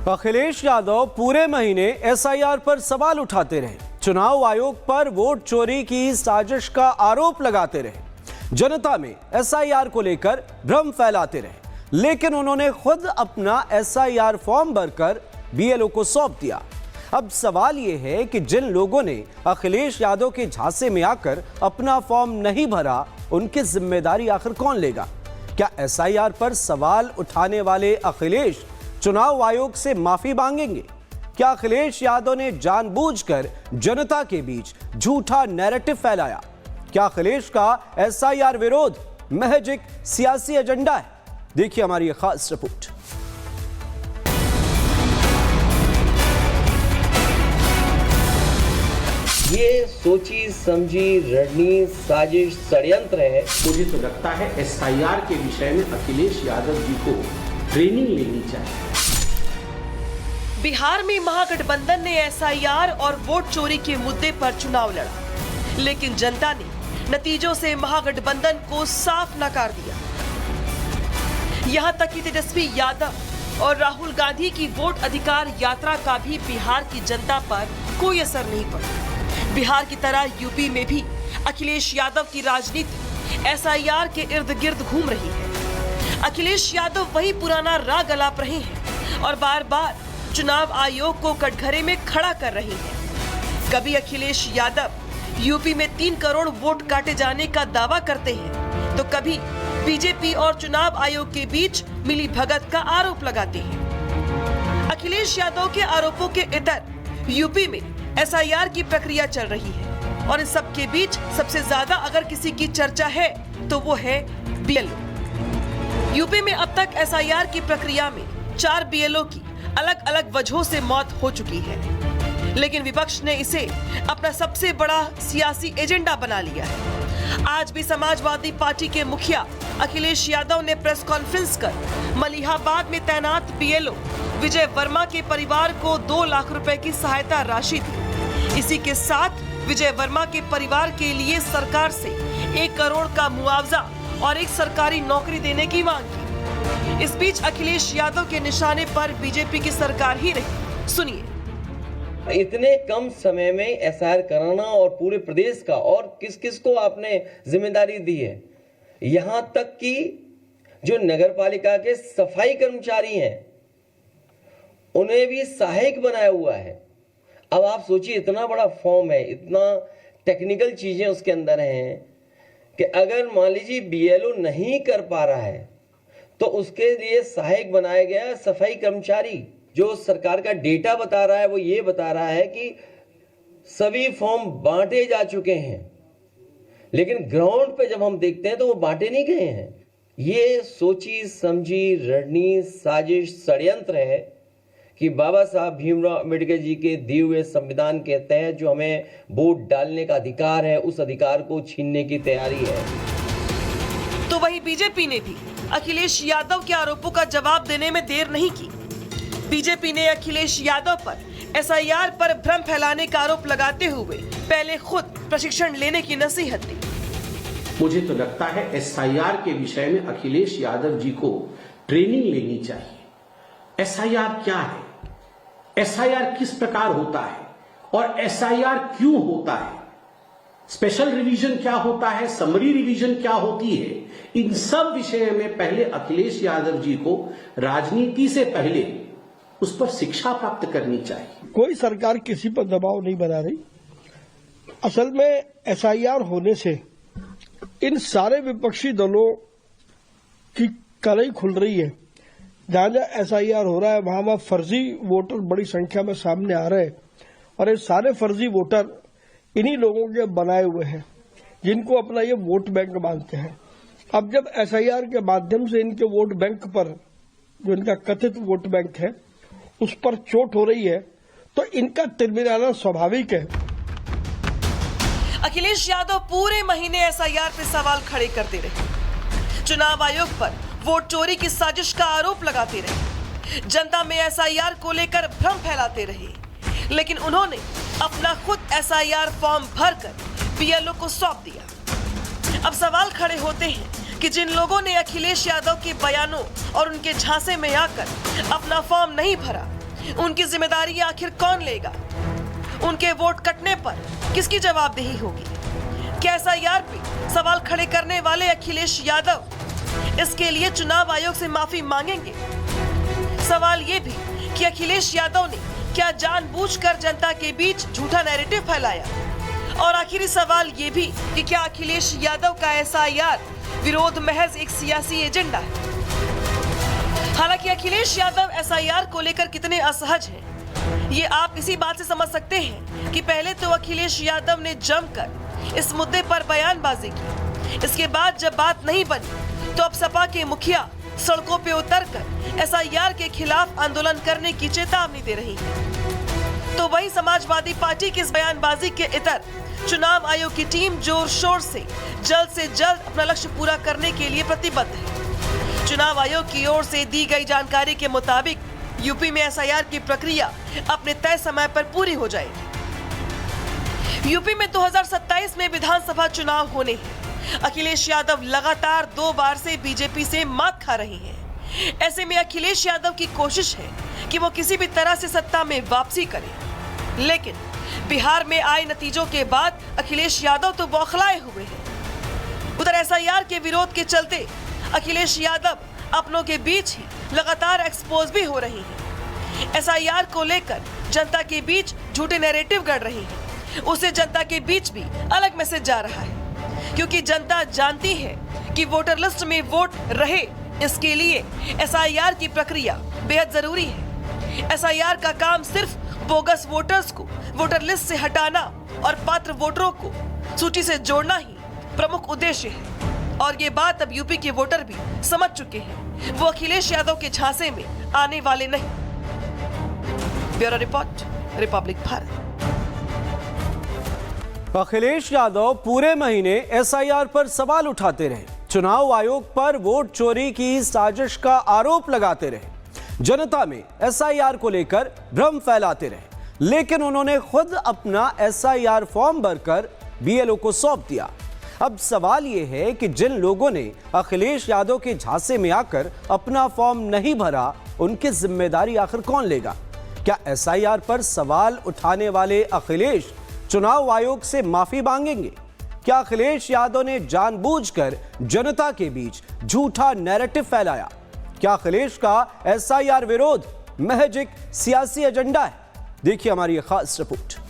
अखिलेश यादव पूरे महीने एसआईआर पर सवाल उठाते रहे, चुनाव आयोग पर वोट चोरी की साजिश का आरोप लगाते रहे, जनता में एसआईआर को लेकर भ्रम फैलाते रहे, लेकिन उन्होंने खुद अपना एसआईआर फॉर्म भरकर बीएलओ को सौंप दिया। अब सवाल यह है कि जिन लोगों ने अखिलेश यादव के झांसे में आकर अपना फॉर्म नहीं भरा, उनकी जिम्मेदारी आखिर कौन लेगा? क्या एसआईआर पर सवाल उठाने वाले अखिलेश चुनाव आयोग से माफी मांगेंगे? क्या अखिलेश यादव ने जानबूझकर जनता के बीच झूठा नैरेटिव फैलाया? क्या अखिलेश का एसआईआर विरोध महज एक सियासी एजेंडा है? देखिए हमारी यह खास रिपोर्ट। ये सोची समझी रणनीति साजिश षड्यंत्र है। मुझे तो लगता है एसआईआर के विषय में अखिलेश यादव जी को ट्रेनिंग लेनी चाहिए। बिहार में महागठबंधन ने एसआईआर और वोट चोरी के मुद्दे पर चुनाव लड़ा, लेकिन जनता ने नतीजों से महागठबंधन को साफ नकार दिया। यहां तक कि तेजस्वी यादव और राहुल गांधी की वोट अधिकार यात्रा का भी बिहार की जनता पर कोई असर नहीं पड़ा। बिहार की तरह यूपी में भी अखिलेश यादव की राजनीति एसआईआर के इर्द गिर्द घूम रही है। अखिलेश यादव वही पुराना राग अलाप रहे हैं और बार बार चुनाव आयोग को कटघरे में खड़ा कर रहे हैं। कभी अखिलेश यादव यूपी में 3 करोड़ वोट काटे जाने का दावा करते हैं, तो कभी बीजेपी और चुनाव आयोग के बीच मिली भगत का आरोप लगाते हैं। अखिलेश यादव के आरोपों के इतर यूपी में एसआईआर की प्रक्रिया चल रही है और इस सब के बीच सबसे ज्यादा अगर किसी की चर्चा है तो वो है बीएलओ। यूपी में अब तक एसआईआर की प्रक्रिया में 4 बीएलओ की अलग अलग वजहों से मौत हो चुकी है, लेकिन विपक्ष ने इसे अपना सबसे बड़ा सियासी एजेंडा बना लिया है। आज भी समाजवादी पार्टी के मुखिया अखिलेश यादव ने प्रेस कॉन्फ्रेंस कर मलिहाबाद में तैनात बीएलओ विजय वर्मा के परिवार को 2 लाख रुपए की सहायता राशि दी। इसी के साथ विजय वर्मा के परिवार के लिए सरकार से 1 करोड़ का मुआवजा और एक सरकारी नौकरी देने की मांग की। इस बीच अखिलेश यादव के निशाने पर बीजेपी की सरकार ही रही। सुनिए। इतने कम समय में एसआईआर कराना और पूरे प्रदेश का, और किस किस को आपने जिम्मेदारी दी है? यहां तक कि जो नगरपालिका के सफाई कर्मचारी हैं उन्हें भी सहायक बनाया हुआ है। अब आप सोचिए, इतना बड़ा फॉर्म है, इतना टेक्निकल चीजें उसके अंदर हैं कि अगर मान लीजिए बीएलओ नहीं कर पा रहा है तो उसके लिए सहायक बनाया गया सफाई कर्मचारी। जो सरकार का डेटा बता रहा है वो ये बता रहा है कि सभी फॉर्म बांटे जा चुके हैं, लेकिन ग्राउंड पे जब हम देखते हैं तो वो बांटे नहीं गए हैं। ये सोची समझी रणनीति साजिश षड्यंत्र है कि बाबा साहब भीमराव अम्बेडकर जी के दिए हुए संविधान के तहत जो हमें वोट डालने का अधिकार है, उस अधिकार को छीनने की तैयारी है। तो वही बीजेपी ने भी अखिलेश यादव के आरोपों का जवाब देने में देर नहीं की। बीजेपी ने अखिलेश यादव पर एसआईआर पर भ्रम फैलाने का आरोप लगाते हुए पहले खुद प्रशिक्षण लेने की नसीहत दी। मुझे तो लगता है एसआईआर के विषय में अखिलेश यादव जी को ट्रेनिंग लेनी चाहिए। एसआईआर क्या है, एसआईआर किस प्रकार होता है और एसआईआर क्यों होता है, स्पेशल रिवीजन क्या होता है, समरी रिवीजन क्या होती है, इन सब विषय में पहले अखिलेश यादव जी को राजनीति से पहले उस पर शिक्षा प्राप्त करनी चाहिए। कोई सरकार किसी पर दबाव नहीं बना रही। असल में एसआईआर होने से इन सारे विपक्षी दलों की कलई खुल रही है। जहां जहां एसआईआर हो रहा है वहां फर्जी वोटर बड़ी संख्या में सामने आ रहे हैं और ये सारे फर्जी वोटर इन्हीं लोगों के बनाए हुए हैं जिनको अपना ये वोट बैंक मानते हैं। अब जब एसआईआर के माध्यम से इनके वोट बैंक पर, जो इनका कथित वोट बैंक है, उस पर चोट हो रही है तो इनका तिरमिराना स्वाभाविक है। अखिलेश यादव पूरे महीने एसआईआर पे सवाल खड़े करते रहे, चुनाव आयोग पर वोट चोरी की साजिश का आरोप लगाते रहे, जनता में एसआईआर को लेकर भ्रम फैलाते रहे, लेकिन उन्होंने अपना खुद एसआईआर फॉर्म भरकर बीएलओ को सौंप दिया। अब सवाल खड़े होते हैं कि जिन लोगों ने अखिलेश यादव के बयानों और उनके झांसे में आकर अपना फॉर्म नहीं भरा, उनकी जिम्मेदारी आखिर कौन लेगा? उनके वोट कटने पर किसकी जवाबदेही होगी? क्या एसआईआर पे सवाल खड़े करने वाले अखिलेश यादव इसके लिए चुनाव आयोग से माफी मांगेंगे? सवाल ये भी कि अखिलेश यादव ने क्या जानबूझकर जनता के बीच झूठा नैरेटिव फैलाया? और आखिरी सवाल ये भी कि क्या अखिलेश यादव का एसआईआर विरोध महज एक सियासी एजेंडा है? हालांकि अखिलेश यादव एसआईआर को लेकर कितने असहज हैं, ये आप इसी बात से समझ सकते हैं कि पहले तो अखिलेश यादव ने जमकर इस मुद्दे पर बयानबाजी की। इसके बाद जब बात नहीं बनी तो अब सपा के मुखिया सड़कों पे उतरकर एसआईआर के खिलाफ आंदोलन करने की चेतावनी दे रही है। तो वही समाजवादी पार्टी की इस बयानबाजी के इतर चुनाव आयोग की टीम जोर शोर से जल्द अपना लक्ष्य पूरा करने के लिए प्रतिबद्ध है। चुनाव आयोग की ओर से दी गई जानकारी के मुताबिक यूपी में एसआईआर की प्रक्रिया अपने तय समय पर पूरी हो जाएगी। यूपी में 2027 में विधानसभा चुनाव होने हैं। अखिलेश यादव लगातार 2 बार से बीजेपी से मात खा रहे हैं। ऐसे में अखिलेश यादव की कोशिश है कि वो किसी भी तरह से सत्ता में वापसी करें। लेकिन बिहार में आए नतीजों के बाद अखिलेश यादव तो बौखलाए हुए हैं। उधर एसआईआर के विरोध के चलते अखिलेश यादव अपनों के बीच ही लगातार एक्सपोज भी हो रही हैं। एसआईआर को लेकर जनता के बीच झूठे नैरेटिव गढ़ रही हैं। उससे जनता के बीच भी अलग मैसेज जा रहा है, क्योंकि जनता जानती है कि वोटर लिस्ट में वोट रहे, इसके लिए एसआईआर की प्रक्रिया बेहद जरूरी है। एसआईआर का काम सिर्फ बोगस वोटर्स को वोटर लिस्ट से हटाना और पात्र वोटरों को सूची से जोड़ना ही प्रमुख उद्देश्य है। और ये बात अब यूपी के वोटर भी समझ चुके हैं। वो अखिलेश यादव के झांसे में आने वाले नहीं। Bureau report, Republic Bharat. Akhilesh Yadav पूरे महीने एसआईआर पर सवाल उठाते रहे, चुनाव आयोग पर वोट चोरी की साजिश का आरोप लगाते रहे, जनता में एसआईआर को लेकर भ्रम फैलाते रहे। लेकिन उन्होंने खुद अपना एसआईआर फॉर्म भरकर बीएलओ को सौंप दिया। अब सवाल यह है कि जिन लोगों ने अखिलेश यादव के झांसे में आकर अपना फॉर्म नहीं भरा, उनकी जिम्मेदारी आखिर कौन लेगा? क्या एसआईआर पर सवाल उठाने वाले अखिलेश चुनाव आयोग से माफी मांगेंगे? क्या अखिलेश यादव ने जानबूझकर जनता के बीच झूठा नैरेटिव फैलाया? क्या अखिलेश का एसआईआर विरोध महज एक सियासी एजेंडा है? देखिए हमारी एक खास रिपोर्ट।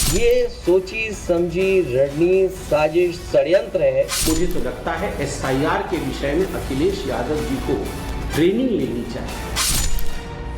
ये सोची समझी रणनीति साजिश षड्यंत्र है। मुझे तो लगता है एसआईआर के विषय में अखिलेश यादव जी को ट्रेनिंग लेनी चाहिए।